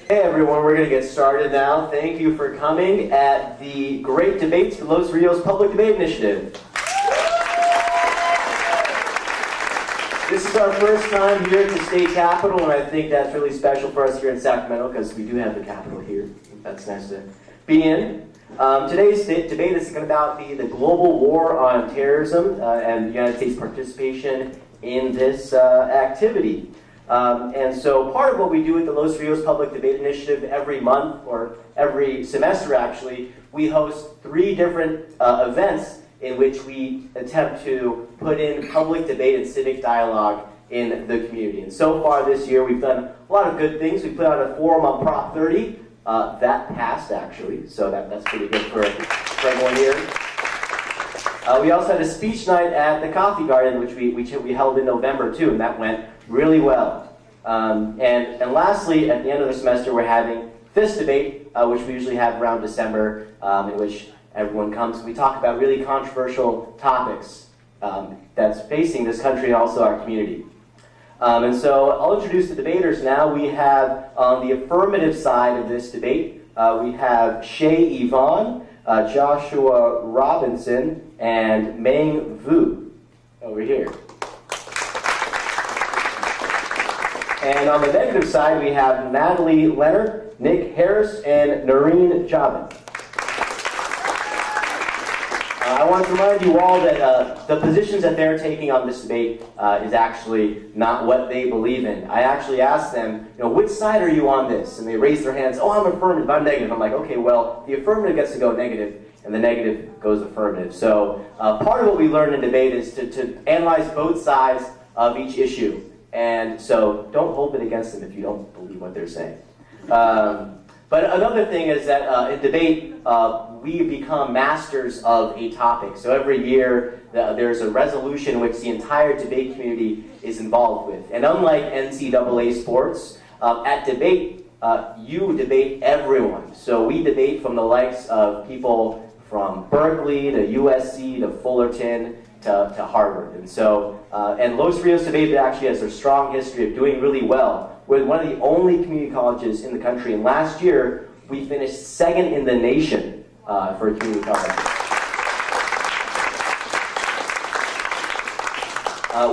Hey everyone, we're going to get started now. Thank you for coming at the Great Debates for Los Rios Public Debate Initiative. This is our first time here at the state capitol, and I think that's really special for us here in Sacramento because we do have the capitol here. That's nice to be in. Today's debate is going to be the global war on terrorism and the United States participation in this activity. And so part of what we do at the Los Rios Public Debate Initiative every month, or every semester actually, we host 3 different events in which we attempt to put in public debate and civic dialogue in the community. And so far this year we've done a lot of good things. We put out a forum on Prop 30. That passed actually, so that's pretty good for everyone here. We also had a speech night at the Coffee Garden, which we held in November too, and that went really well. And lastly, at the end of the semester, we're having this debate, which we usually have around December, in which everyone comes. We talk about really controversial topics that's facing this country and also our community. And so I'll introduce the debaters now. We have on the affirmative side of this debate, we have Shay Yvonne, Joshua Robinson, and Meng Vu over here. And on the negative side, we have Natalie Leonard, Nick Harris, and Noreen Jobin. I want to remind you all that the positions that they're taking on this debate is actually not what they believe in. I actually asked them, which side are you on this? And they raised their hands, oh, I'm affirmative, I'm negative. I'm like, okay, well, the affirmative gets to go negative, and the negative goes affirmative. So part of what we learn in debate is to analyze both sides of each issue. And so don't hold it against them if you don't believe what they're saying. But another thing is that in debate, we become masters of a topic. So every year, there's a resolution which the entire debate community is involved with. And unlike NCAA sports, at debate, you debate everyone. So we debate from the likes of people from Berkeley to USC to Fullerton to Harvard. And so, and Los Rios Debate actually has a strong history of doing really well. We're one of the only community colleges in the country, and last year we finished 2nd in the nation for a community college.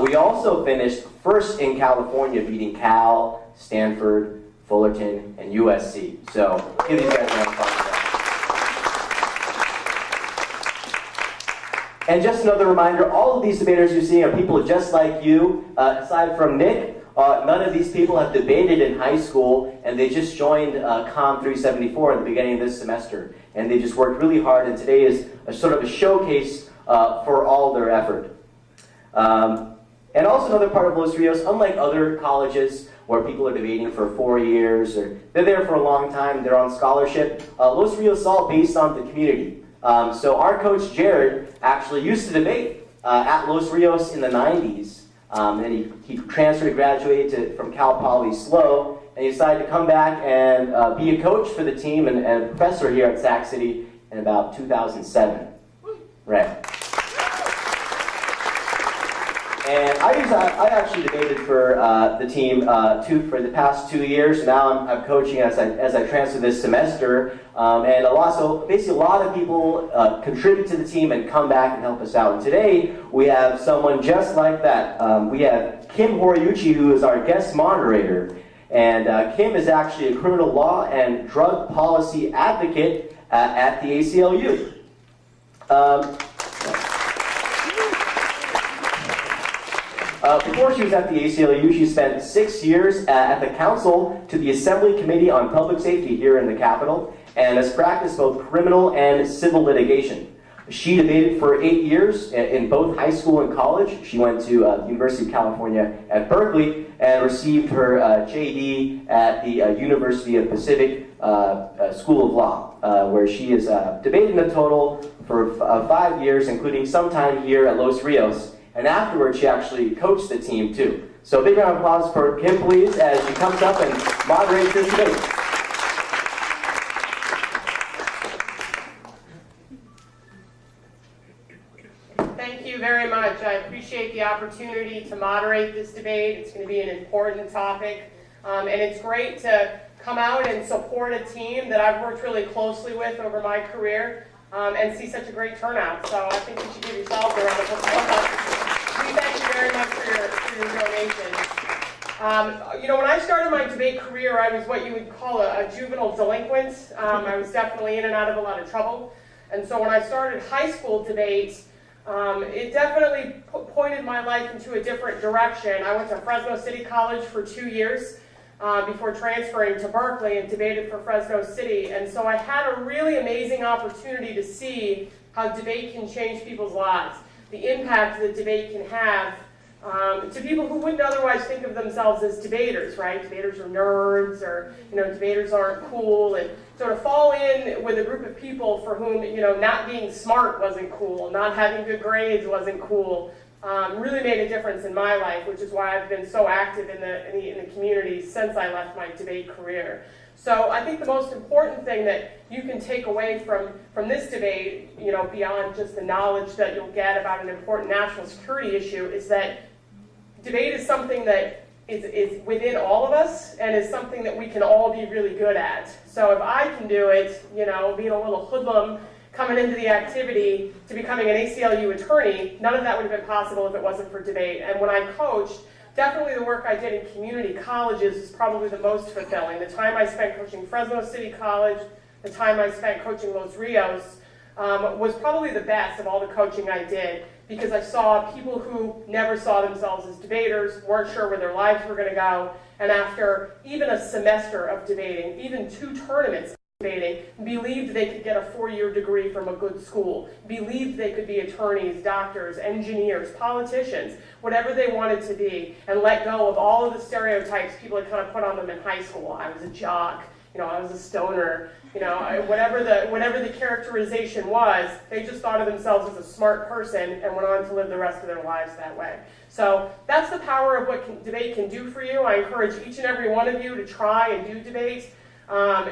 We also finished 1st in California, beating Cal, Stanford, Fullerton, and USC. So give these guys a round of applause for that. And just another reminder, all of these debaters you see are people just like you. Aside from Nick, none of these people have debated in high school, and they just joined COM 374 at the beginning of this semester. And they just worked really hard, and today is a sort of a showcase for all their effort. And also another part of Los Rios, unlike other colleges where people are debating for 4 years, or they're there for a long time, they're on scholarship, Los Rios is all based on the community. So our coach, Jared, actually used to debate at Los Rios in the 90s. And he transferred, graduated from Cal Poly SLO, and he decided to come back and be a coach for the team and a professor here at Sac City in about 2007. Right. And I actually debated for the team for the past 2 years. Now I'm coaching as I transfer this semester. And a lot of people contribute to the team and come back and help us out. And today we have someone just like that. We have Kim Horiyuchi, who is our guest moderator. And Kim is actually a criminal law and drug policy advocate at the ACLU. Before she was at the ACLU, she spent 6 years at the Council to the Assembly Committee on Public Safety here in the Capitol, and has practiced both criminal and civil litigation. She debated for 8 years in both high school and college. She went to the University of California at Berkeley and received her JD at the University of Pacific School of Law, where she has debated in total for 5 years, including some time here at Los Rios. And afterwards, she actually coached the team too. So a big round of applause for Kim, please, as she comes up and moderates this debate. Thank you very much. I appreciate the opportunity to moderate this debate. It's going to be an important topic. And it's great to come out and support a team that I've worked really closely with over my career and see such a great turnout. So I think you should give yourselves a round of applause. We thank you very much for your donations. When I started my debate career, I was what you would call a juvenile delinquent. I was definitely in and out of a lot of trouble. And so when I started high school debates, it definitely pointed my life into a different direction. I went to Fresno City College for 2 years before transferring to Berkeley and debated for Fresno City. And so I had a really amazing opportunity to see how debate can change people's lives, the impact that debate can have to people who wouldn't otherwise think of themselves as debaters, right? Debaters are nerds, or debaters aren't cool, and sort of fall in with a group of people for whom not being smart wasn't cool, not having good grades wasn't cool. Really made a difference in my life, which is why I've been so active in the community since I left my debate career. So I think the most important thing that you can take away from this debate, beyond just the knowledge that you'll get about an important national security issue, is that debate is something that is within all of us and is something that we can all be really good at. So if I can do it, being a little hoodlum coming into the activity to becoming an ACLU attorney, none of that would have been possible if it wasn't for debate. And when I coached, definitely the work I did in community colleges is probably the most fulfilling. The time I spent coaching Fresno City College, the time I spent coaching Los Rios, was probably the best of all the coaching I did, because I saw people who never saw themselves as debaters, weren't sure where their lives were going to go, and after even a semester of debating, even 2 tournaments of debating, believed they could get a 4-year degree from a good school, believed they could be attorneys, doctors, engineers, politicians, whatever they wanted to be, and let go of all of the stereotypes people had kind of put on them in high school. I was a jock, I was a stoner, whatever the characterization was, they just thought of themselves as a smart person and went on to live the rest of their lives that way. So that's the power of what debate can do for you. I encourage each and every one of you to try and do debate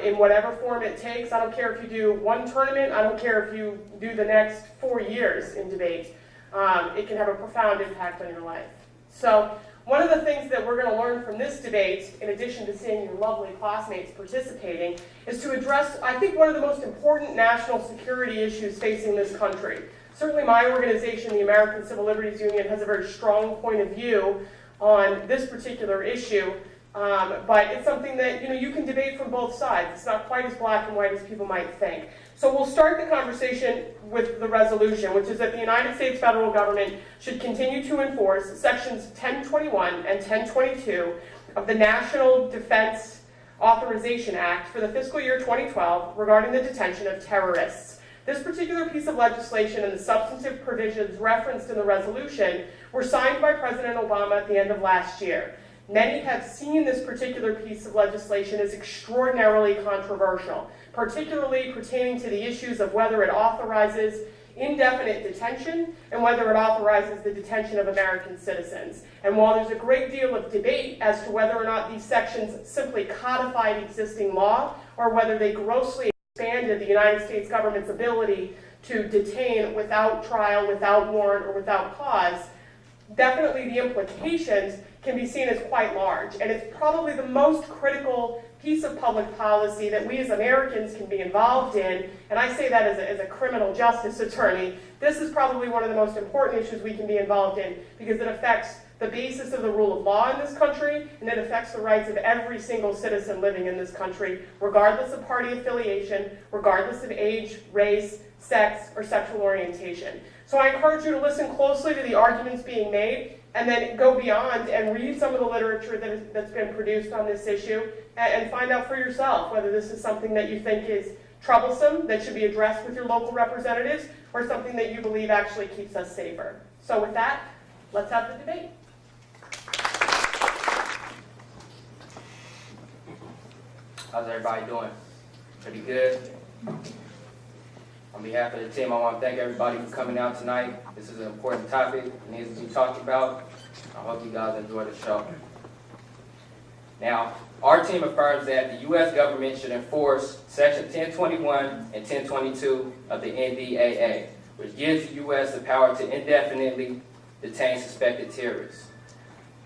in whatever form it takes. I don't care if you do 1 tournament. I don't care if you do the next 4 years in debate. It can have a profound impact on your life. So one of the things that we're going to learn from this debate, in addition to seeing your lovely classmates participating, is to address, I think, one of the most important national security issues facing this country. Certainly my organization, the American Civil Liberties Union, has a very strong point of view on this particular issue, but it's something that you can debate from both sides. It's not quite as black and white as people might think. So we'll start the conversation with the resolution, which is that the United States federal government should continue to enforce Sections 1021 and 1022 of the National Defense Authorization Act for the fiscal year 2012 regarding the detention of terrorists. This particular piece of legislation and the substantive provisions referenced in the resolution were signed by President Obama at the end of last year. Many have seen this particular piece of legislation as extraordinarily controversial, particularly pertaining to the issues of whether it authorizes indefinite detention and whether it authorizes the detention of American citizens. And while there's a great deal of debate as to whether or not these sections simply codified existing law or whether they grossly expanded the United States government's ability to detain without trial, without warrant, or without cause, definitely the implications can be seen as quite large. And it's probably the most critical piece of public policy that we as Americans can be involved in. And I say that as a criminal justice attorney. This is probably one of the most important issues we can be involved in, because it affects the basis of the rule of law in this country, and it affects the rights of every single citizen living in this country, regardless of party affiliation, regardless of age, race, sex, or sexual orientation. So I encourage you to listen closely to the arguments being made, and then go beyond and read some of the literature that's been produced on this issue, and find out for yourself whether this is something that you think is troublesome, that should be addressed with your local representatives, or something that you believe actually keeps us safer. So with that, let's have the debate. How's everybody doing? Pretty good? On behalf of the team, I want to thank everybody for coming out tonight. This is an important topic. It needs to be talked about. I hope you guys enjoy the show. Now, our team affirms that the U.S. government should enforce Section 1021 and 1022 of the NDAA, which gives the U.S. the power to indefinitely detain suspected terrorists.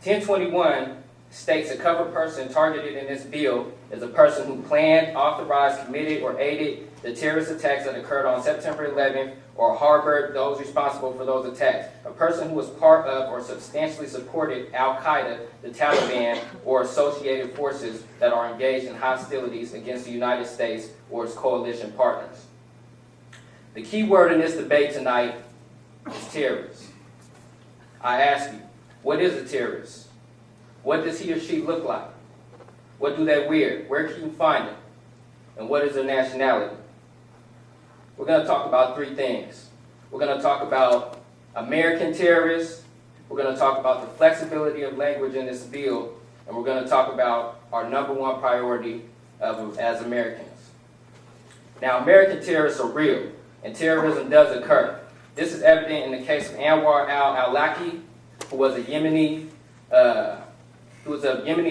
1021 states a covered person targeted in this bill is a person who planned, authorized, committed, or aided the terrorist attacks that occurred on September 11th or harbored those responsible for those attacks. A person who was part of or substantially supported Al-Qaeda, the Taliban, or associated forces that are engaged in hostilities against the United States or its coalition partners. The key word in this debate tonight is terrorist. I ask you, what is a terrorist? What does he or she look like? What do they wear? Where can you find them? And what is their nationality? We're going to talk about three things. We're going to talk about American terrorists. We're going to talk about the flexibility of language in this bill. And we're going to talk about our number one priority as Americans. Now, American terrorists are real, and terrorism does occur. This is evident in the case of Anwar al-Awlaki, who was a Yemeni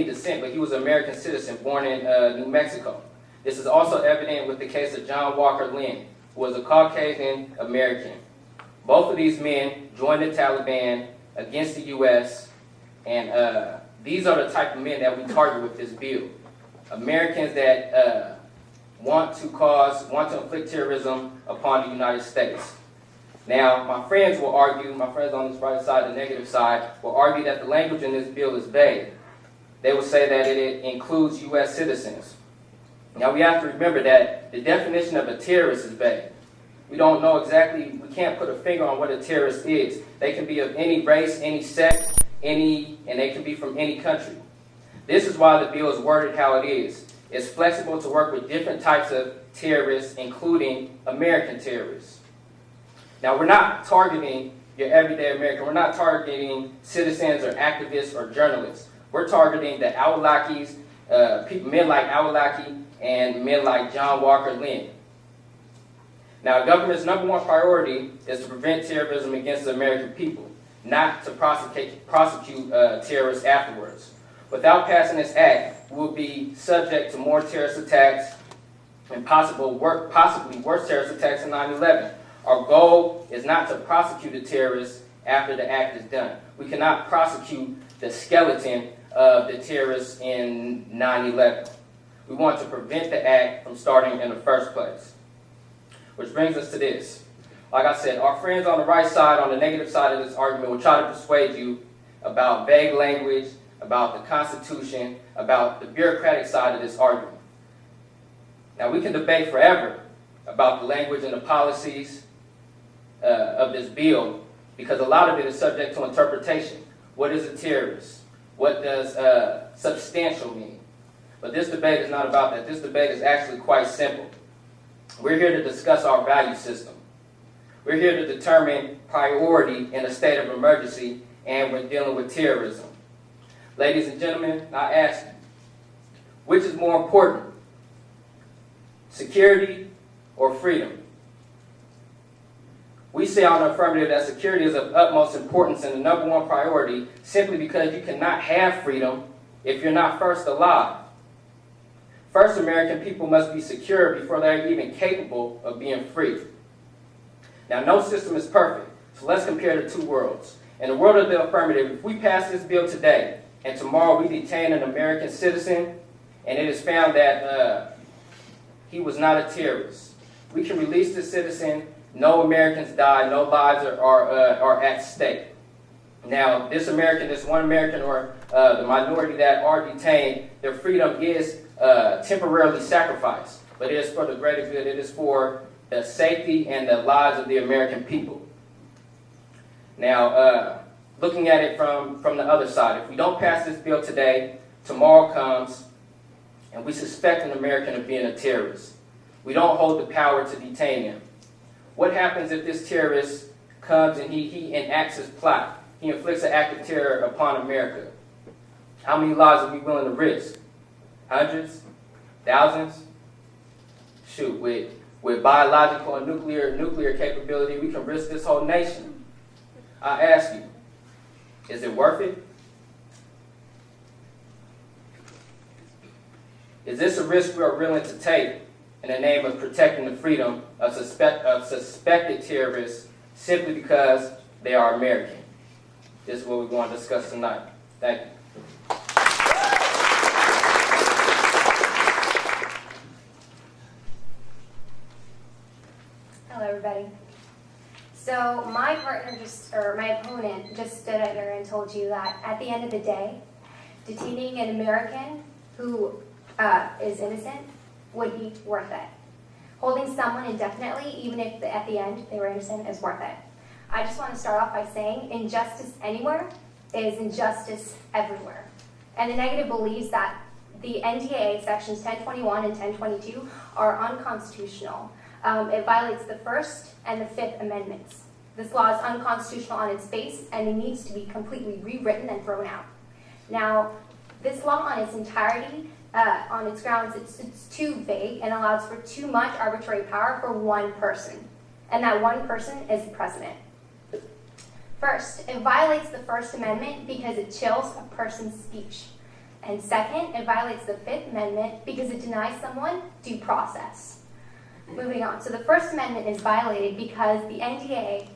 descent, but he was an American citizen born in New Mexico. This is also evident with the case of John Walker Lynn, who was a Caucasian American. Both of these men joined the Taliban against the U.S., and these are the type of men that we target with this bill. Americans that want to inflict terrorism upon the United States. Now, my friends on this right side, the negative side, will argue that the language in this bill is vague. They will say that it includes U.S. citizens. Now, we have to remember that the definition of a terrorist is vague. We don't know exactly, we can't put a finger on what a terrorist is. They can be of any race, any sex, and they can be from any country. This is why the bill is worded how it is. It's flexible to work with different types of terrorists, including American terrorists. Now, we're not targeting your everyday American. We're not targeting citizens or activists or journalists. We're targeting the Awlakis, men like Awlaki and men like John Walker Lynn. Now, government's number one priority is to prevent terrorism against the American people, not to prosecute terrorists afterwards. Without passing this act, we will be subject to more terrorist attacks and possibly worse terrorist attacks than 9/11. Our goal is not to prosecute the terrorists after the act is done. We cannot prosecute the skeleton of the terrorists in 9/11. We want to prevent the act from starting in the first place. Which brings us to this. Like I said, our friends on the right side, on the negative side of this argument, will try to persuade you about vague language, about the Constitution, about the bureaucratic side of this argument. Now, we can debate forever about the language and the policies of this bill, because a lot of it is subject to interpretation. What is a terrorist? What does substantial mean? But this debate is not about that. This debate is actually quite simple. We're here to discuss our value system. We're here to determine priority in a state of emergency, and we're dealing with terrorism. Ladies and gentlemen, I ask you, which is more important, security or freedom? We say on the affirmative that security is of utmost importance and the number one priority simply because you cannot have freedom if you're not first alive. First, American people must be secure before they're even capable of being free. Now, no system is perfect, so let's compare the two worlds. In the world of the affirmative, if we pass this bill today and tomorrow we detain an American citizen and it is found that he was not a terrorist, we can release the citizen. No Americans die, no lives are at stake. Now, this one American or the minority that are detained, their freedom is temporarily sacrificed, but it is for the greater good. It is for the safety and the lives of the American people. Now, looking at it from the other side, if we don't pass this bill today, tomorrow comes, and we suspect an American of being a terrorist. We don't hold the power to detain him. What happens if this terrorist comes and he enacts his plot? He inflicts an act of terror upon America. How many lives are we willing to risk? Hundreds? Thousands? Shoot, with biological and nuclear capability, we can risk this whole nation. I ask you, is it worth it? Is this a risk we are willing to take in the name of protecting the freedom of suspected terrorists simply because they are American? This is what we're going to discuss tonight. Thank you. So my my opponent just stood out there and told you that at the end of the day, detaining an American who is innocent would be worth it. Holding someone indefinitely, even if at the end they were innocent, is worth it. I just want to start off by saying injustice anywhere is injustice everywhere. And the negative believes that the NDAA sections 1021 and 1022 are unconstitutional. It violates the First and the Fifth Amendments. This law is unconstitutional on its face, and it needs to be completely rewritten and thrown out. Now, this law on its entirety, on its grounds, it's too vague and allows for too much arbitrary power for one person. And that one person is the president. First, it violates the First Amendment because it chills a person's speech. And second, it violates the Fifth Amendment because it denies someone due process. Moving on. So the First Amendment is violated because the NDAA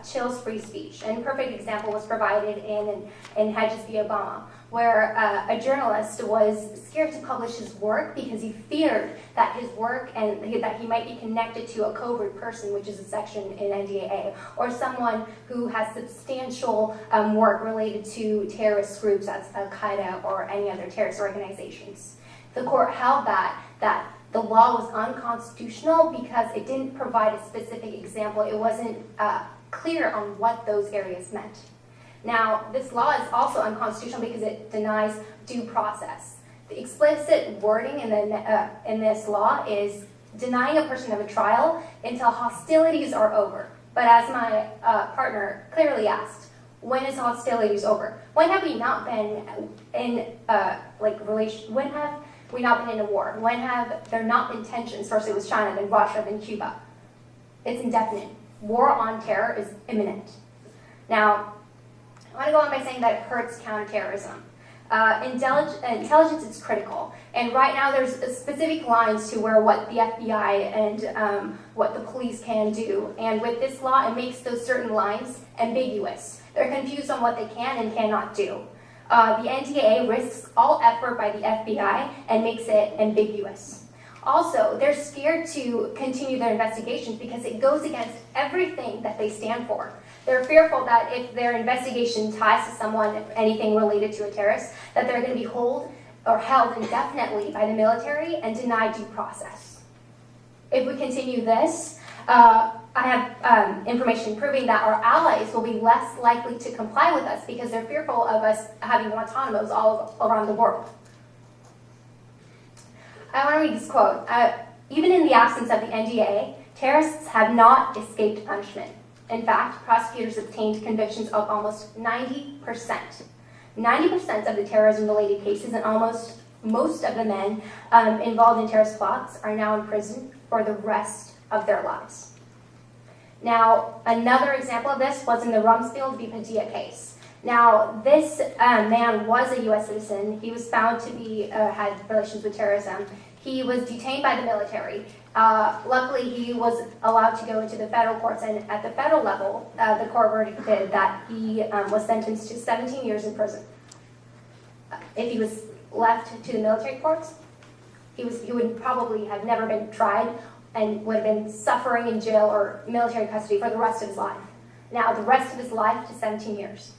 chills free speech. And a perfect example was provided in Hedges v. Obama, where a journalist was scared to publish his work because he feared that his work and that he might be connected to a covert person, which is a section in NDAA, or someone who has substantial work related to terrorist groups, as Al-Qaeda or any other terrorist organizations. The court held that the law was unconstitutional because it didn't provide a specific example. It wasn't clear on what those areas meant. Now, this law is also unconstitutional because it denies due process. The explicit wording in this law is denying a person of a trial until hostilities are over. But as my partner clearly asked, when is hostilities over? When have we not been in when have we not been in a war? When have there not been tensions? First it was China, then Russia, then Cuba. It's indefinite. War on terror is imminent. Now, I want to go on by saying that it hurts counterterrorism. Intelligence is critical, and right now there's specific lines to what the FBI and what the police can do, and with this law it makes those certain lines ambiguous. They're confused on what they can and cannot do. The NDAA risks all effort by the FBI and makes it ambiguous. Also, they're scared to continue their investigations because it goes against everything that they stand for. They're fearful that if their investigation ties to someone, anything related to a terrorist, that they're going to be held indefinitely by the military and denied due process. If we continue this, I have information proving that our allies will be less likely to comply with us because they're fearful of us having Guantanamos all around the world. I want to read this quote. Even in the absence of the NDAA, terrorists have not escaped punishment. In fact, prosecutors obtained convictions of almost 90%. 90% of the terrorism-related cases and most of the men involved in terrorist plots are now in prison for the rest of their lives. Now, another example of this was in the Rumsfeld v. Padilla case. Now, this man was a U.S. citizen. He was found to be had relations with terrorism. He was detained by the military. Luckily, he was allowed to go into the federal courts, and at the federal level, the court verdicted that he was sentenced to 17 years in prison. If he was left to the military courts, he would probably have never been tried and would have been suffering in jail or military custody for the rest of his life. Now, the rest of his life to 17 years.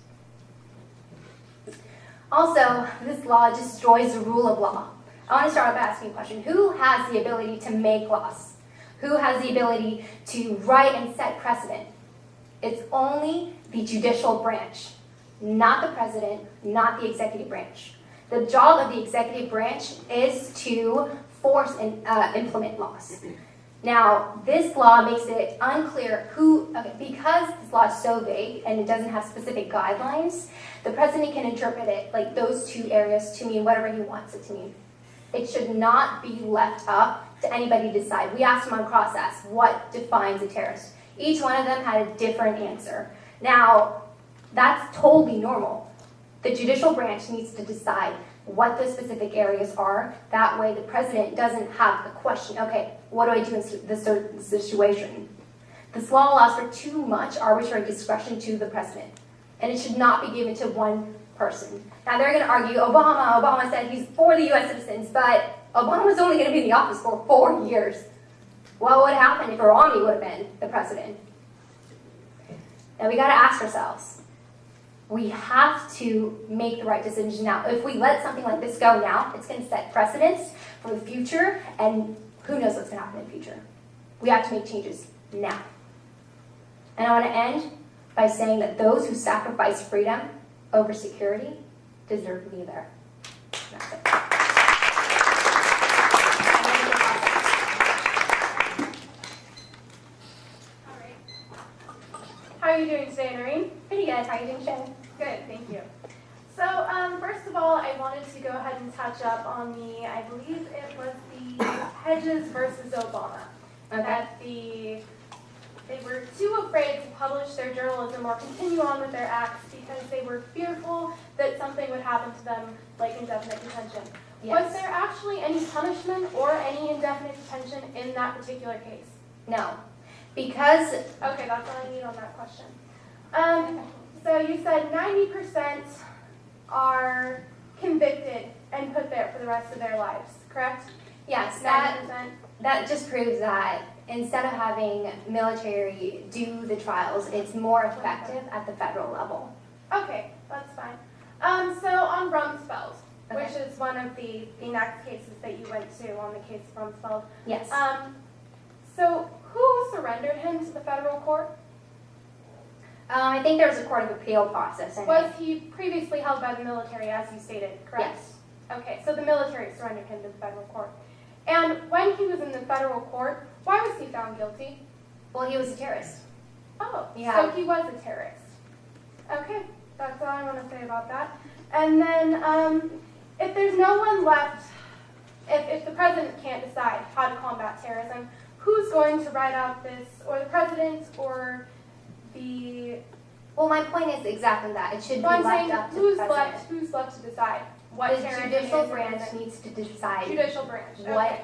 Also, this law destroys the rule of law. I want to start off by asking a question. Who has the ability to make laws? Who has the ability to write and set precedent? It's only the judicial branch, not the president, not the executive branch. The job of the executive branch is to force and implement laws. Now, this law makes it unclear because this law is so vague and it doesn't have specific guidelines, the president can interpret it like those two areas to mean whatever he wants it to mean. It should not be left up to anybody to decide. We asked them on cross-ask, what defines a terrorist? Each one of them had a different answer. Now, that's totally normal. The judicial branch needs to decide what the specific areas are. That way the president doesn't have a question, okay, what do I do in this certain situation? This law allows for too much arbitrary discretion to the president, and it should not be given to one person. Now they're going to argue, Obama said he's for the U.S. citizens, but Obama was only going to be in the office for 4 years. What would happen if Romney would have been the president? Now we got to ask ourselves, we have to make the right decision now. If we let something like this go now, it's going to set precedents for the future, and who knows what's going to happen in the future. We have to make changes now. And I want to end by saying that those who sacrifice freedom over security deserve neither. That's it. How are you doing today, Noreen? Pretty good. How are you doing, Shannon? Good, thank you. So, first of all, I wanted to go ahead and touch up on I believe it was the Hedges versus Obama. Okay. That they were too afraid to publish their journalism or continue on with their acts because they were fearful that something would happen to them, like indefinite detention. Yes. Was there actually any punishment or any indefinite detention in that particular case? No. Because, Okay, that's all I need on that question. So you said 90% are convicted and put there for the rest of their lives, correct? yes, 90%? that just proves that instead of having military do the trials, it's more effective at the federal level. Okay, that's fine. So on Rumsfeld, Okay. which is one of the next cases that you went to on the case of Rumsfeld. Yes. So who surrendered him to the federal court? I think there was a court of appeal process. And Was he previously held by the military, as you stated, correct? Yes. Okay, so the military surrendered him to the federal court. And when he was in the federal court, why was he found guilty? Well, he was a terrorist. Oh, Yeah. so he was a terrorist. Okay, that's all I want to say about that. And then, if there's no one left, if the president can't decide how to combat terrorism, who's going to write out this, or the president, or the... Well, my point is exactly that. It should be So I'm left saying, up to the who's president. left to decide what The terrorism judicial is or branch isn't? needs to decide Judicial branch, what okay.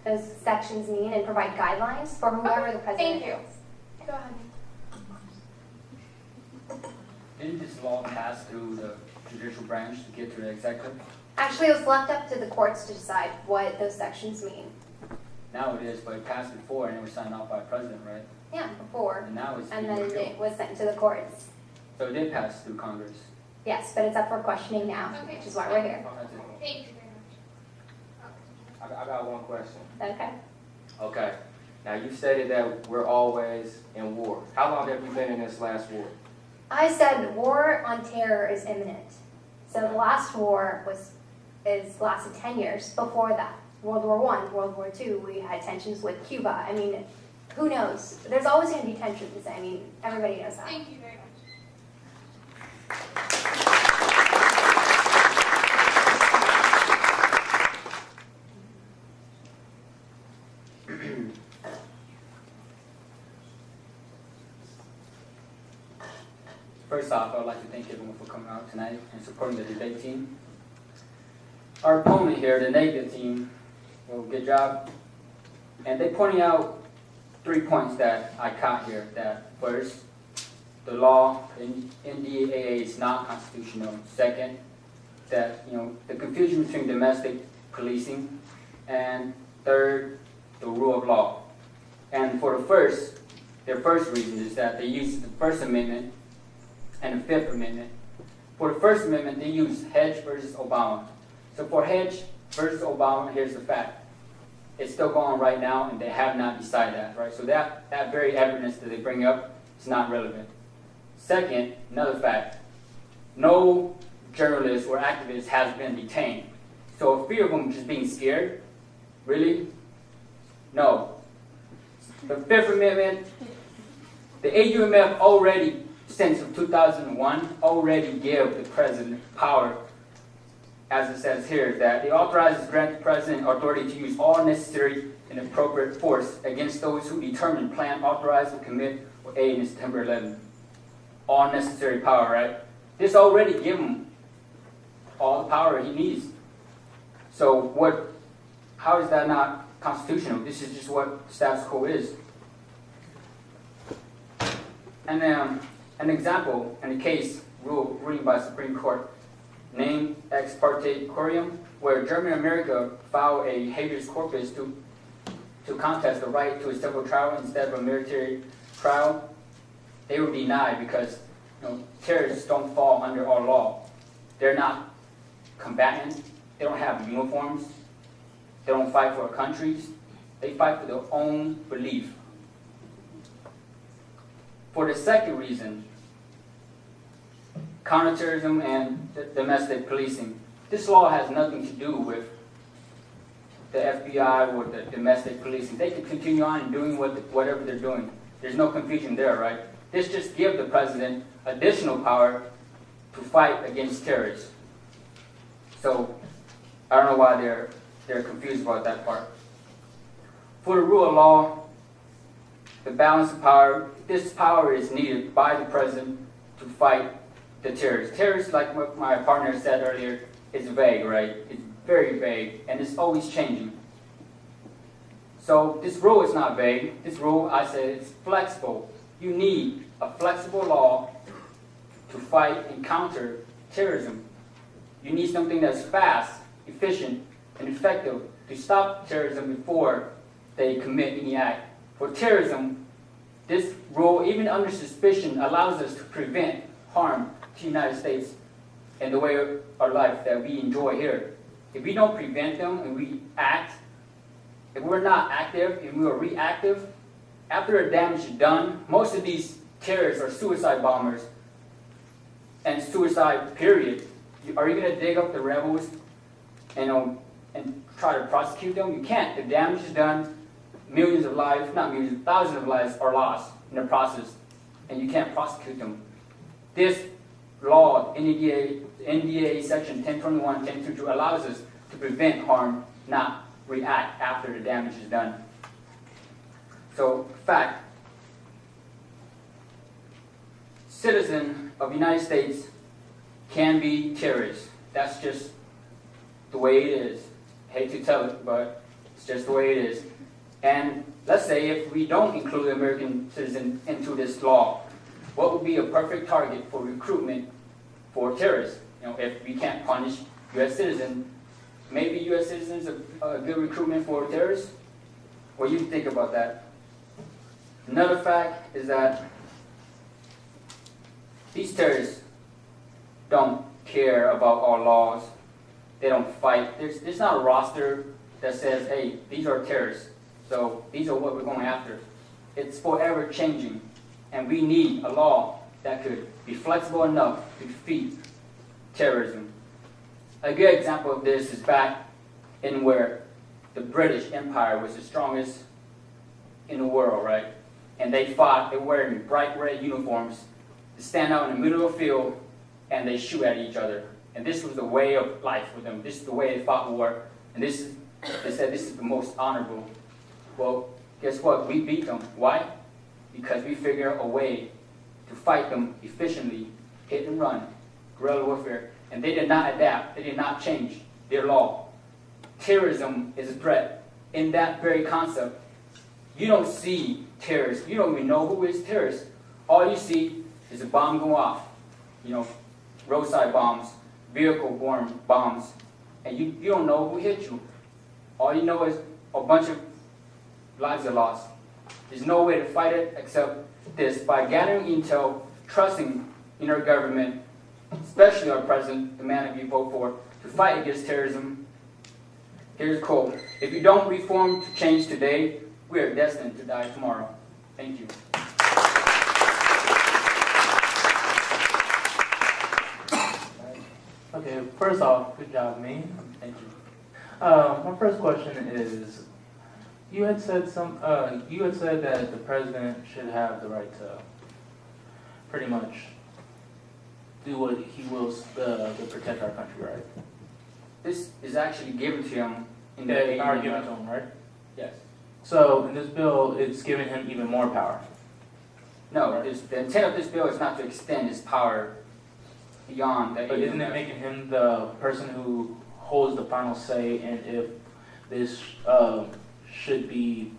those sections mean and provide guidelines for whoever the president thank you. is. Go ahead. Didn't this law pass through the judicial branch to get to the executive? Actually, it was left up to the courts to decide what those sections mean. Now it is, but it passed before and it was signed off by the president, right? Yeah, before. And now it's And being then repealed. it was sent to the courts. So it did pass through Congress. Yes, but it's up for questioning now, Okay. which is why we're here. Oh, that's it. Thank you very much. I got one question. Okay. Okay. Now you stated that we're always in war. How long have you been in this last war? I said war on terror is imminent. So the last war lasted 10 years. Before that, World War I, World War II, we had tensions with Cuba. I mean, who knows? There's always going to be tensions. I mean, everybody knows that. Thank you very much. First off, I would like to thank everyone for coming out tonight and supporting the debate team. Our opponent here, the negative team, well, good job. And they're pointing out 3 points that I caught here. That first, the law in NDAA is not constitutional. Second, that the confusion between domestic policing, and third, the rule of law. And for their first reason is that they use the First Amendment and the Fifth Amendment. For the First Amendment, they use Hedge versus Obama. So for Hedge versus Obama, here's the fact. It's still going on right now, and they have not decided that, right? So that very evidence that they bring up is not relevant. Second, another fact. No journalist or activist has been detained. So a fear of them just being scared, really? No. The Fifth Amendment, the AUMF already, since 2001, already gave the president power, as it says here, that it authorizes grant the president authority to use all necessary and appropriate force against those who determine, plan, authorize, or commit or aid in September 11. All necessary power, right? This already gave him all the power he needs. So how is that not constitutional? This is just what status quo is. And then an example in a case ruling by Supreme Court named Ex parte Curiam, where German America filed a habeas corpus to contest the right to a civil trial instead of a military trial. they were denied because terrorists don't fall under our law. They're not combatants. They don't have uniforms. They don't fight for countries. They fight for their own belief. For the second reason, counterterrorism and domestic policing. This law has nothing to do with the FBI or the domestic policing. They can continue on doing whatever they're doing. There's no confusion there, right? This just gives the president additional power to fight against terrorists. So I don't know why they're confused about that part. For the rule of law, the balance of power, this power is needed by the president to fight the terrorists. Terrorists, like what my partner said earlier, is vague, right? It's very vague, and it's always changing. So this rule is not vague. This rule, I say, is flexible. You need a flexible law to fight and counter terrorism. You need something that's fast, efficient, and effective to stop terrorism before they commit any act. For terrorism, this rule, even under suspicion, allows us to prevent harm to the United States and the way of our life that we enjoy here. If we don't prevent them and we act, if we're not active and we are reactive, after the damage is done, most of these terrorists are suicide bombers and suicide, period. Are you going to dig up the rebels and try to prosecute them? You can't. The damage is done. Millions of lives, not millions, thousands of lives are lost in the process, and you can't prosecute them. This law, NDAA section 1021, 1022, allows us to prevent harm, not react after the damage is done. So, fact, citizen of the United States can be terrorists. That's just the way it is. Hate to tell it, but it's just the way it is. And let's say if we don't include American citizens into this law, what would be a perfect target for recruitment for terrorists? If we can't punish U.S. citizens, maybe U.S. citizens are a good recruitment for terrorists? What do you think about that? Another fact is that these terrorists don't care about our laws. They don't fight. There's not a roster that says, hey, these are terrorists, so these are what we're going after. It's forever changing, and we need a law that could be flexible enough to defeat terrorism. A good example of this is back in where the British Empire was the strongest in the world, right? And they fought, they were wearing bright red uniforms, to stand out in the middle of the field, and they shoot at each other. And this was the way of life for them. This is the way they fought war. And they said this is the most honorable. Well, guess what? We beat them. Why? Because we figured a way to fight them efficiently, hit and run, guerrilla warfare. And they did not adapt. They did not change their law. Terrorism is a threat. In that very concept, you don't see terrorists. You don't even know who is terrorist. All you see is a bomb go off. Roadside bombs, vehicle-borne bombs, and you don't know who hit you. All you know is a bunch of lives are lost. There's no way to fight it except this, by gathering intel, trusting in our government, especially our president, the man that we vote for, to fight against terrorism. Here's a quote: "If you don't reform to change today, we are destined to die tomorrow." Thank you. Okay, first off, good job, me. Thank you. My first question is, you had said that the president should have the right to pretty much do what he wills to protect our country, right? This is actually given to him in the They are given to him, right? Yes. So in this bill, it's giving him even more power. No, the intent of this bill is not to extend his power beyond that. But isn't it making him the person who holds the final say, and if this should be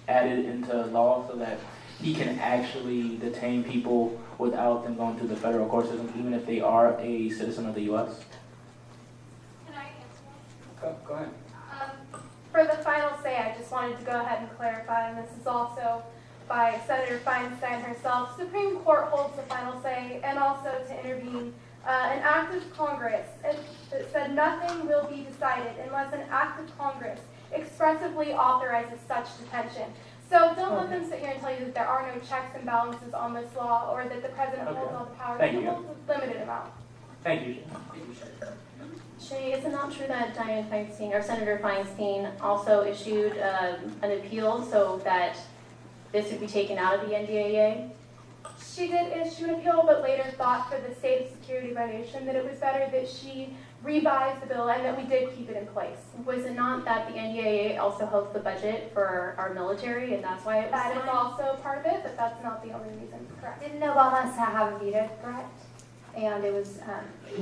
added into law so that he can actually detain people without them going through the federal court system, even if they are a citizen of the U.S.? Can I answer? Go ahead. For the final say, I just wanted to go ahead and clarify, and this is also by Senator Feinstein herself, Supreme Court holds the final say and also to intervene. An act of Congress that said nothing will be decided unless an act of Congress expressively authorizes such detention. So don't let them sit here and tell you that there are no checks and balances on this law or that the president holds all the power. Thank He you. holds a limited amount. Thank you. Shay, is it not true that Dianne Feinstein, or Senator Feinstein, also issued an appeal so that this would be taken out of the NDAA? She did issue an appeal, but later thought for the state of security violation that it was better that she revised the bill and that we did keep it in place. Was it not that the NDAA also holds the budget for our military, and that's why it was That is signed? also part of it, but that's not the only reason. Correct. Didn't Obama have a veto threat? And it was,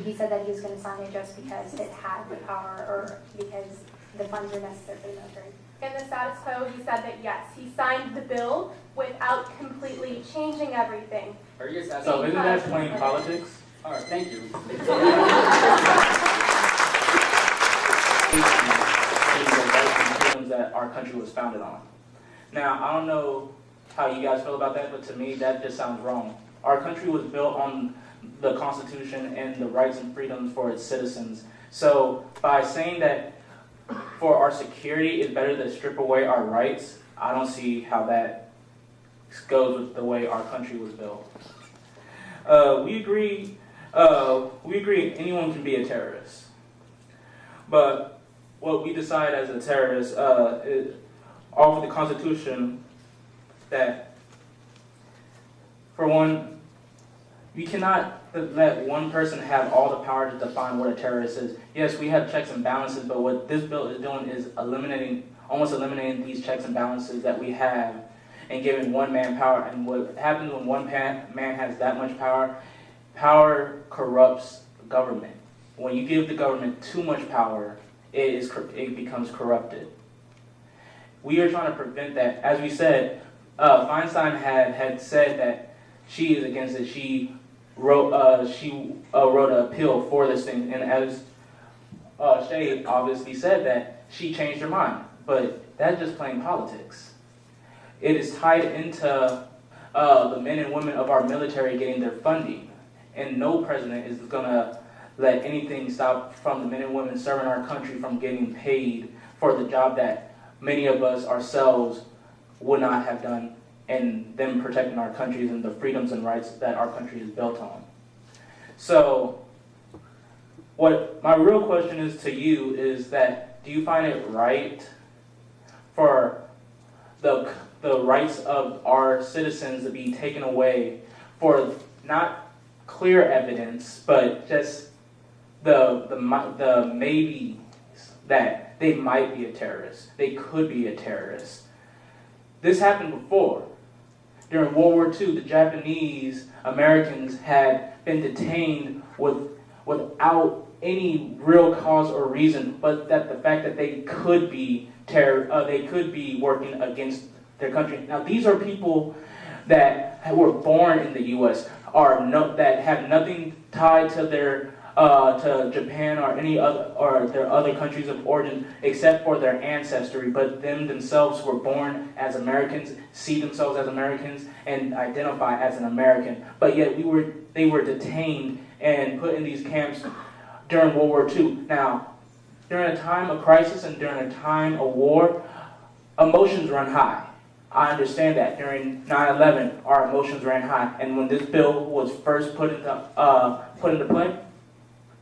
he said that he was going to sign it just because it had the power or because the funds were necessary for the military. In the status quo, he said that yes, he signed the bill without completely changing everything. Are you guys asking? So isn't that plain politics? All right, thank you. Freedoms that our country was founded on. Now, I don't know how you guys feel about that, but to me, that just sounds wrong. Our country was built on the Constitution and the rights and freedoms for its citizens. So by saying that for our security, it's better to strip away our rights, I don't see how that goes with the way our country was built. We agree anyone can be a terrorist. But what we decide as a terrorist is off of the Constitution that, for one, we cannot let one person have all the power to define what a terrorist is. Yes, we have checks and balances, but what this bill is doing is almost eliminating these checks and balances that we have and giving one man power. And what happens when one man has that much power, power corrupts government. When you give the government too much power, it becomes corrupted. We are trying to prevent that. As we said, Feinstein had said that she is against it. She wrote an appeal for this thing, and as Shay obviously said that she changed her mind, but that's just plain politics. It is tied into the men and women of our military getting their funding, and no president is going to let anything stop from the men and women serving our country from getting paid for the job that many of us ourselves would not have done, and them protecting our countries and the freedoms and rights that our country is built on. So, what my real question is to you is that, do you find it right for the rights of our citizens to be taken away for not clear evidence, but just the maybes that they might be a terrorist, they could be a terrorist? This happened before. During World War II, the Japanese Americans had been detained without any real cause or reason, but that the fact that they could be working against their country. Now, these are people that were born in the U.S. that have nothing tied to their to Japan or any other or their other countries of origin except for their ancestry, but them themselves were born as Americans, see themselves as Americans, and identify as an American. But yet they were detained and put in these camps during World War II. Now, during a time of crisis and during a time of war, emotions run high. I understand that. During 9/11, our emotions ran high, and when this bill was first put into play,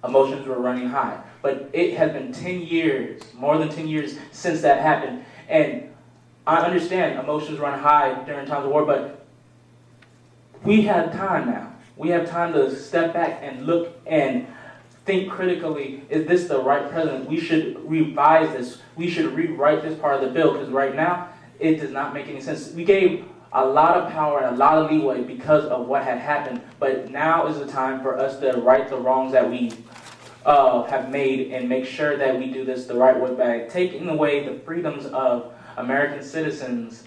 emotions were running high. But it has been 10 years, more than 10 years since that happened. And I understand emotions run high during times of war, but we have time now. We have time to step back and look and think critically, is this the right president? We should revise this. We should rewrite this part of the bill, because right now, it does not make any sense. We gave a lot of power and a lot of leeway because of what had happened, but now is the time for us to right the wrongs that we have made and make sure that we do this the right way by taking away the freedoms of American citizens,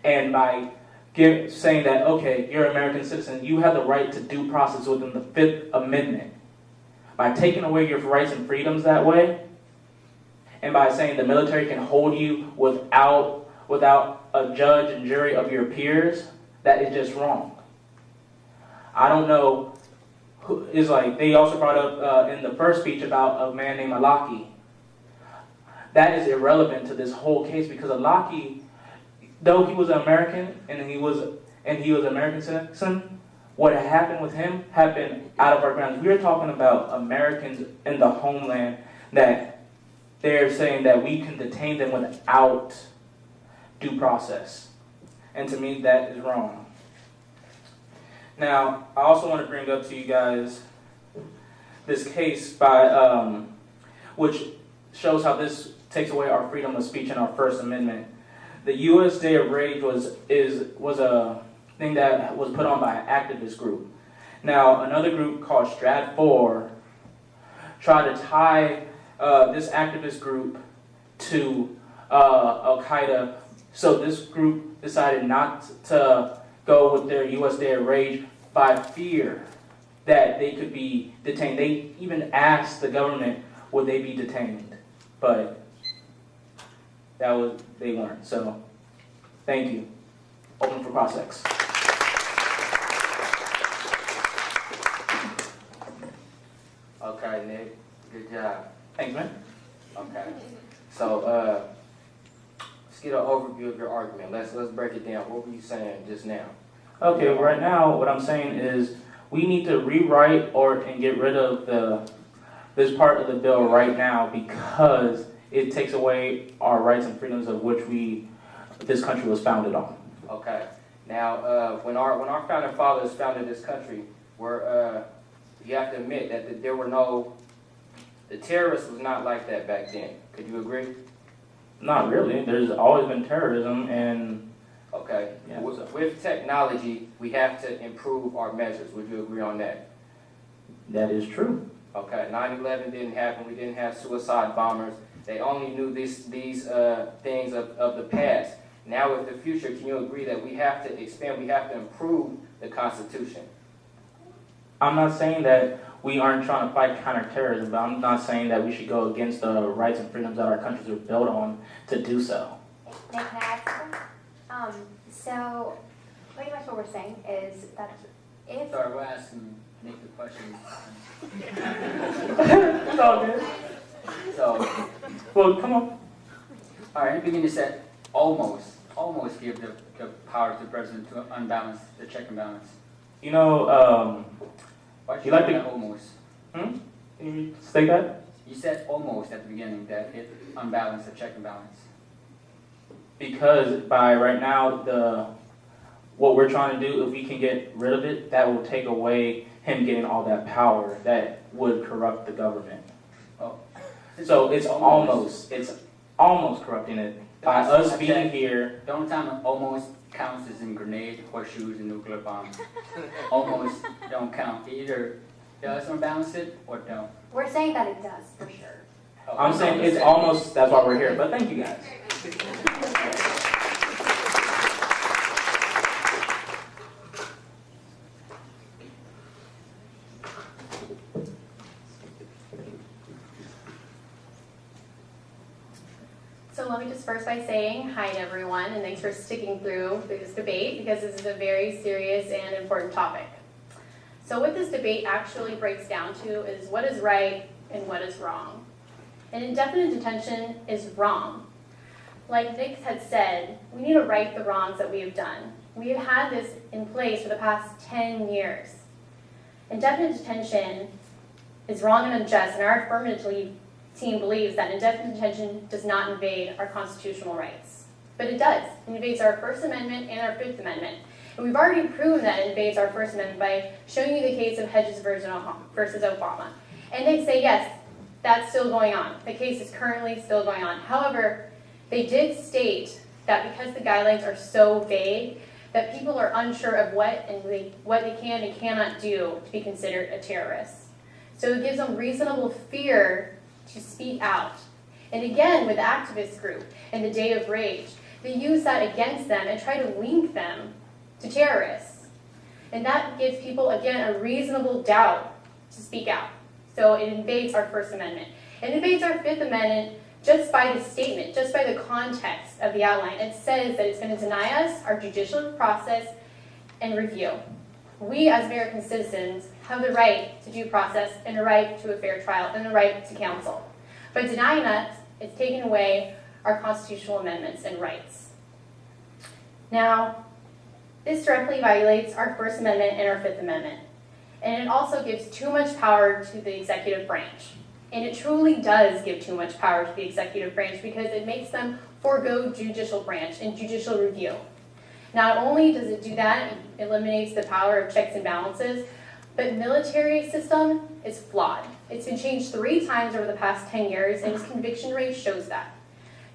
and by saying that, okay, you're an American citizen, you have the right to due process within the Fifth Amendment. By taking away your rights and freedoms that way, and by saying the military can hold you without without a judge and jury of your peers, that is just wrong. I don't know who is like, they also brought up in the first speech about a man named Alaki. That is irrelevant to this whole case because Alaki, though he was an American and he was an American citizen, what happened with him happened out of our grounds. We are talking about Americans in the homeland that they're saying that we can detain them without due process. And to me, that is wrong. Now, I also want to bring up to you guys this case by, which shows how this takes away our freedom of speech and our First Amendment. The U.S. Day of Rage was a thing that was put on by an activist group. Now, another group called Strat4 tried to tie this activist group to Al-Qaeda. So this group decided not to go with their U.S. Day of Rage by fear that they could be detained. They even asked the government, would they be detained? But they weren't. So, thank you. Open for cross-ex. Okay, Nick. Good job. Thanks, man. Okay. So, let's get an overview of your argument. Let's break it down. What were you saying just now? Okay, right now, what I'm saying is we need to rewrite and get rid of this part of the bill right now because it takes away our rights and freedoms of which this country was founded on. Okay. Now, when our founding fathers founded this country, you have to admit that the terrorists was not like that back then. Could you agree? Not really. There's always been terrorism and... Okay. Yeah, with technology, we have to improve our measures. Would you agree on that? That is true. Okay. 9/11 didn't happen. We didn't have suicide bombers. They only knew these things of the past. Now with the future, can you agree that we have to expand, we have to improve the Constitution? I'm not saying that we aren't trying to fight counterterrorism, but I'm not saying that we should go against the rights and freedoms that our countries are built on to do so. Can I ask something? So, pretty much what we're saying is that if... Sorry, we're asking Nick the question. It's all good. So, Well, come on. all right, in the beginning you said almost give the power to the president to unbalance the check and balance. You know, Why should You like you to- say almost? Can you state that? You said almost at the beginning that it unbalanced the check and balance. Because by right now, what we're trying to do, if we can get rid of it, that will take away him getting all that power that would corrupt the government. Oh. So it's almost corrupting it by us being here. The only time it almost counts is in grenade, horseshoes, and nuclear bombs. Almost don't count. It either does unbalance it or don't. We're saying that it does, for sure. Oh, I'm saying it's almost, that's why we're here. But thank you guys. So let me just first by saying hi to everyone and thanks for sticking through this debate because this is a very serious and important topic. So what this debate actually breaks down to is what is right and what is wrong. And indefinite detention is wrong. Like Nick had said, we need to right the wrongs that we have done. We have had this in place for the past 10 years. Indefinite detention is wrong and unjust, and our affirmative team believes that indefinite detention does not invade our constitutional rights. But it does. It invades our First Amendment and our Fifth Amendment. And we've already proven that it invades our First Amendment by showing you the case of Hedges versus Obama. And they say, yes, that's still going on. The case is currently still going on. However, they did state that because the guidelines are so vague, that people are unsure of what they can and cannot do to be considered a terrorist. So it gives them reasonable fear to speak out. And again, with the activist group and the Day of Rage, they use that against them and try to link them to terrorists. And that gives people, again, a reasonable doubt to speak out. So it invades our First Amendment. It invades our Fifth Amendment just by the statement, just by the context of the outline, it says that it's going to deny us our judicial process and review. We, as American citizens, have the right to due process and a right to a fair trial and a right to counsel. By denying us, it's taking away our constitutional amendments and rights. Now, this directly violates our First Amendment and our Fifth Amendment. And it also gives too much power to the executive branch. And it truly does give too much power to the executive branch because it makes them forego judicial branch and judicial review. Not only does it do that, it eliminates the power of checks and balances, but military system is flawed. It's been changed 3 times over the past 10 years, and its conviction rate shows that.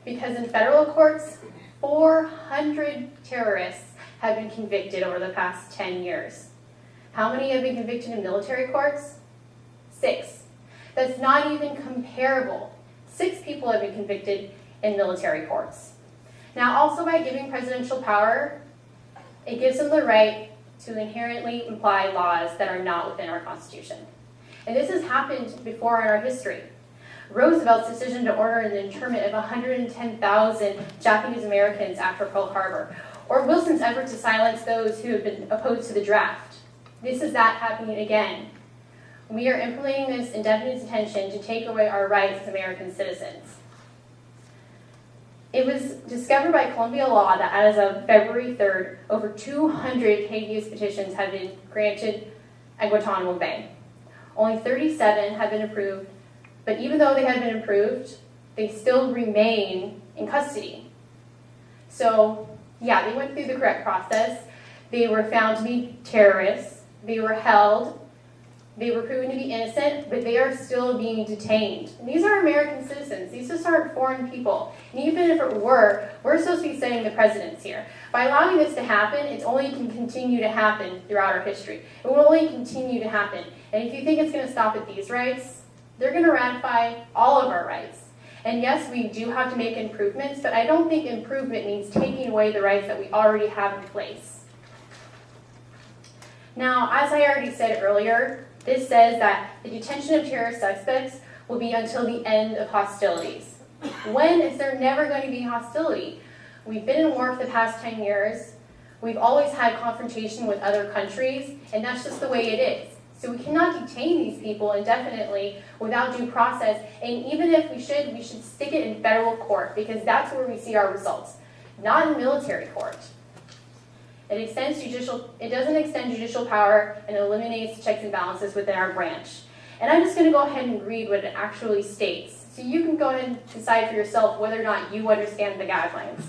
Because in federal courts, 400 terrorists have been convicted over the past 10 years. How many have been convicted in military courts? 6. That's not even comparable. 6 people have been convicted in military courts. Now, also by giving presidential power, it gives them the right to inherently imply laws that are not within our Constitution. And this has happened before in our history. Roosevelt's decision to order the internment of 110,000 Japanese Americans after Pearl Harbor, or Wilson's effort to silence those who had been opposed to the draft. This is that happening again. We are implementing this indefinite detention to take away our rights as American citizens. It was discovered by Columbia law that as of February 3rd, over 200 habeas petitions have been granted at Guantanamo Bay. Only 37 have been approved, but even though they have been approved, they still remain in custody. So, yeah, they went through the correct process. They were found to be terrorists. They were held. They were proven to be innocent, but they are still being detained. And these are American citizens. These just aren't foreign people. And even if it were, we're supposed to be setting the precedents here. By allowing this to happen, it only can continue to happen throughout our history. It will only continue to happen. And if you think it's going to stop at these rights, they're going to ratify all of our rights. And yes, we do have to make improvements, but I don't think improvement means taking away the rights that we already have in place. Now, as I already said earlier, this says that the detention of terrorist suspects will be until the end of hostilities. When is there never going to be hostility? We've been in war for the past 10 years. We've always had confrontation with other countries, and that's just the way it is. So we cannot detain these people indefinitely without due process, and even if we should stick it in federal court, because that's where we see our results, not in military court. It doesn't extend judicial power and eliminates checks and balances within our branch. And I'm just going to go ahead and read what it actually states. So you can go ahead and decide for yourself whether or not you understand the guidelines.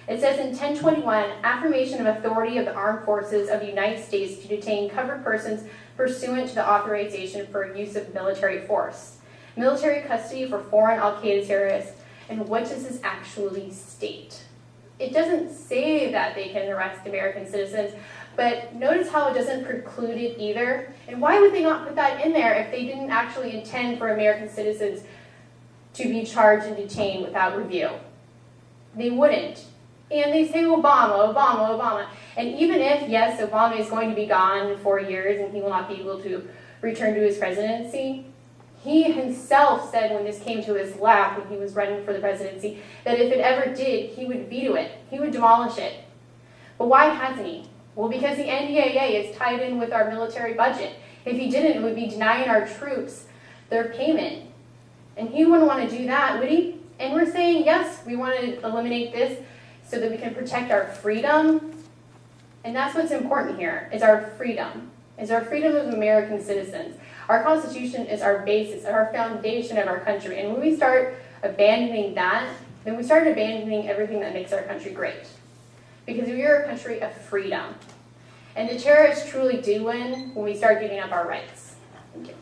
It says in 1021, affirmation of authority of the armed forces of the United States to detain covered persons pursuant to the authorization for use of military force. Military custody for foreign Al-Qaeda terrorists. And what does this actually state? It doesn't say that they can arrest American citizens, but notice how it doesn't preclude it either. And why would they not put that in there if they didn't actually intend for American citizens to be charged and detained without review? They wouldn't. And they say Obama, Obama, Obama. And even if, yes, Obama is going to be gone in 4 years and he will not be able to return to his presidency, he himself said when this came to his lap when he was running for the presidency that if it ever did, he would veto it. He would demolish it. But why hasn't he? Well, because the NDAA is tied in with our military budget. If he didn't, it would be denying our troops their payment. And he wouldn't want to do that, would he? And we're saying, yes, we want to eliminate this so that we can protect our freedom. And that's what's important here, is our freedom. Is our freedom as American citizens. Our Constitution is our basis, our foundation of our country. And when we start abandoning that, then we start abandoning everything that makes our country great. Because we are a country of freedom. And the terrorists truly do win when we start giving up our rights. Thank you.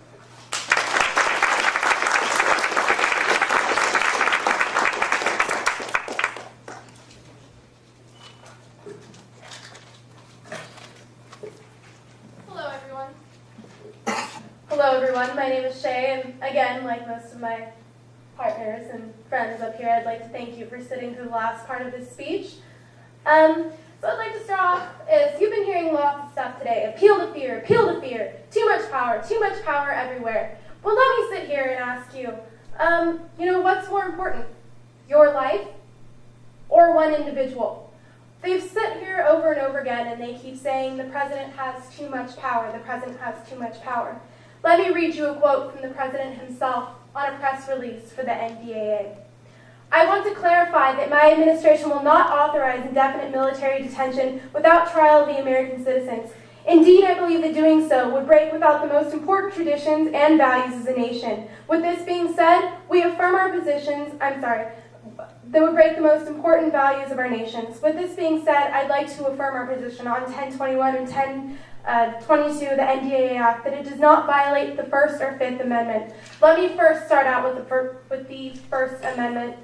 Hello everyone, my name is Shay, and again, like most of my partners and friends up here, I'd like to thank you for sitting through the last part of this speech. So I'd like to start off, is you've been hearing lots of stuff today, appeal to fear, too much power everywhere. Well, let me sit here and ask you, what's more important, your life or one individual. They've sit here over and over again and they keep saying the president has too much power, the president has too much power. Let me read you a quote from the president himself on a press release for the NDAA. I want to clarify that my administration will not authorize indefinite military detention without trial of the American citizens. Indeed, I believe that doing so would break without the most important traditions and values as a nation. With this being said, we affirm our positions, that would break the most important values of our nations. With this being said, I'd like to affirm our position on 1021 and 1022 of the NDAA Act that it does not violate the First or Fifth Amendment. Let me first start out with the First Amendment.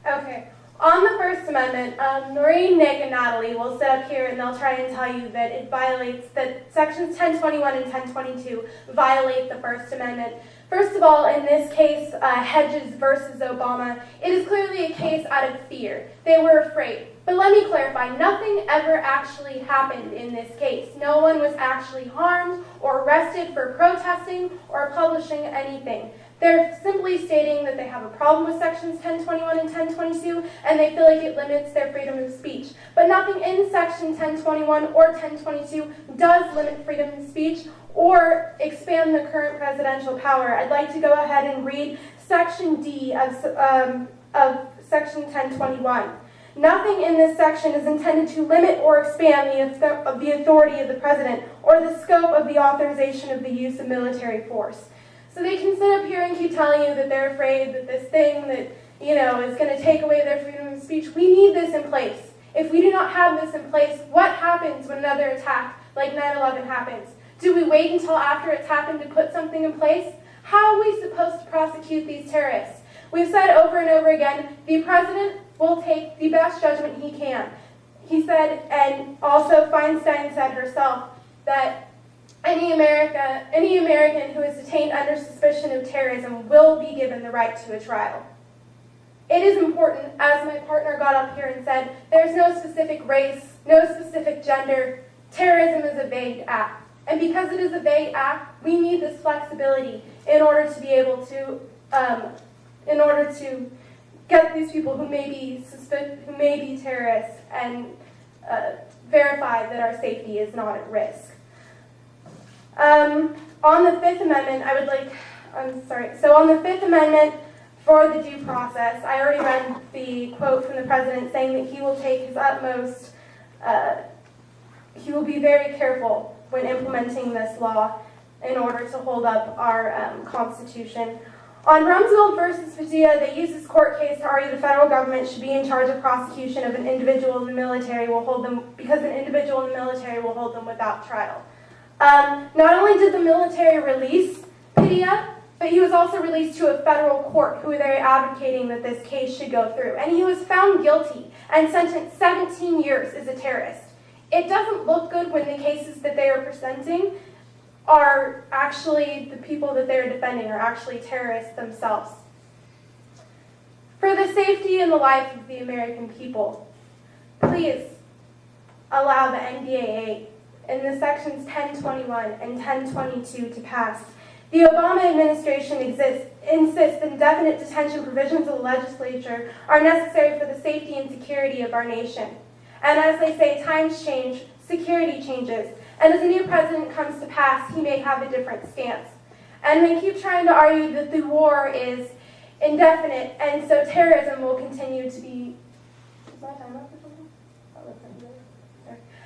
Okay, on the First Amendment, Noreen, Nick, and Natalie will sit up here and they'll try and tell you that it violates, that sections 1021 and 1022 violate the First Amendment. First of all, in this case, Hedges versus Obama, it is clearly a case out of fear. They were afraid. But let me clarify, nothing ever actually happened in this case. No one was actually harmed or arrested for protesting or publishing anything. They're simply stating that they have a problem with sections 1021 and 1022, and they feel like it limits their freedom of speech. But nothing in section 1021 or 1022 does limit freedom of speech or expand the current presidential power. I'd like to go ahead and read section D of section 1021. Nothing in this section is intended to limit or expand the authority of the president or the scope of the authorization of the use of military force. So they can sit up here and keep telling you that they're afraid that this thing that, is going to take away their freedom of speech. We need this in place. If we do not have this in place, what happens when another attack like 9/11 happens? Do we wait until after it's happened to put something in place? How are we supposed to prosecute these terrorists? We've said over and over again, the president will take the best judgment he can. He said, and also Feinstein said herself, that any American who is detained under suspicion of terrorism will be given the right to a trial. It is important, as my partner got up here and said, there's no specific race, no specific gender. Terrorism is a vague act. And because it is a vague act, we need this flexibility in order to be able to, get these people who may be terrorists and verify that our safety is not at risk. On the Fifth Amendment, So on the Fifth Amendment for the due process, I already read the quote from the president saying that he will take his utmost, he will be very careful when implementing this law in order to hold up our Constitution. On Rumsfeld versus Padilla, they used this court case to argue the federal government should be in charge of prosecution of an individual in the military because an individual in the military will hold them without trial. Not only did the military release Padilla, but he was also released to a federal court who were there advocating that this case should go through. And he was found guilty and sentenced 17 years as a terrorist. It doesn't look good when the cases that they are presenting are actually, the people that they're defending are actually terrorists themselves. For the safety and the life of the American people, please allow the NDAA in the sections 1021 and 1022 to pass. The Obama administration insists that indefinite detention provisions of the legislature are necessary for the safety and security of our nation. And as they say, times change, security changes, and as a new president comes to pass, he may have a different stance. And they keep trying to argue that the war is indefinite, and so terrorism will continue to be...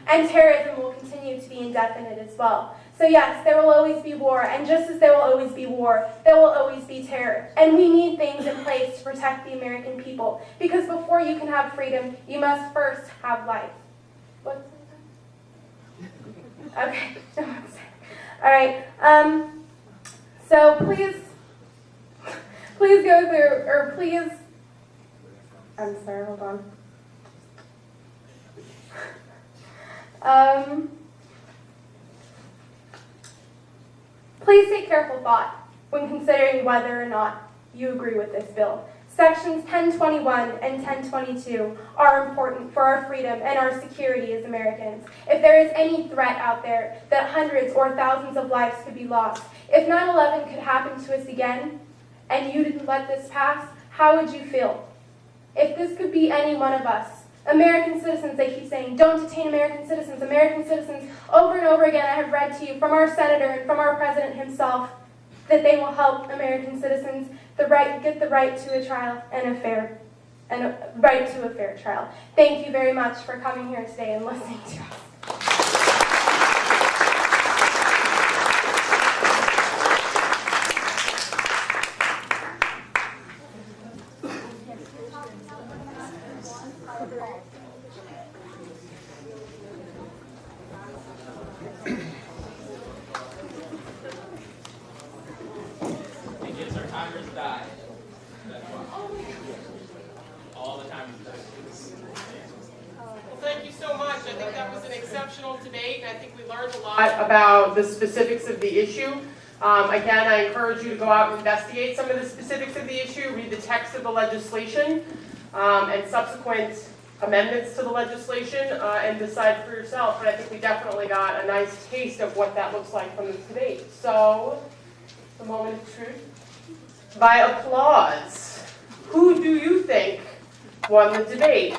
And terrorism will continue to be indefinite as well. So yes, there will always be war, and just as there will always be war, there will always be terror. And we need things in place to protect the American people, because before you can have freedom, you must first have life. What's that? Okay. All right. So please go through, or please, I'm sorry, hold on. Please take careful thought when considering whether or not you agree with this bill. Sections 1021 and 1022 are important for our freedom and our security as Americans. If there is any threat out there that hundreds or thousands of lives could be lost, if 9/11 could happen to us again, and you didn't let this pass, how would you feel? If this could be any one of us, American citizens, they keep saying, don't detain American citizens, American citizens. Over and over again, I have read to you from our senator and from our president himself that they will help American citizens get the right to a trial and a right to a fair trial. Thank you very much for coming here today and listening to us. Thank you so much. I think that was an exceptional debate, and I think we learned a lot about the specifics of the issue. Again, I encourage you to go out and investigate some of the specifics of the issue, read the text of the legislation and subsequent amendments to the legislation, and decide for yourself. But I think we definitely got a nice taste of what that looks like from this debate. So, the moment of truth. By applause, who do you think won the debate?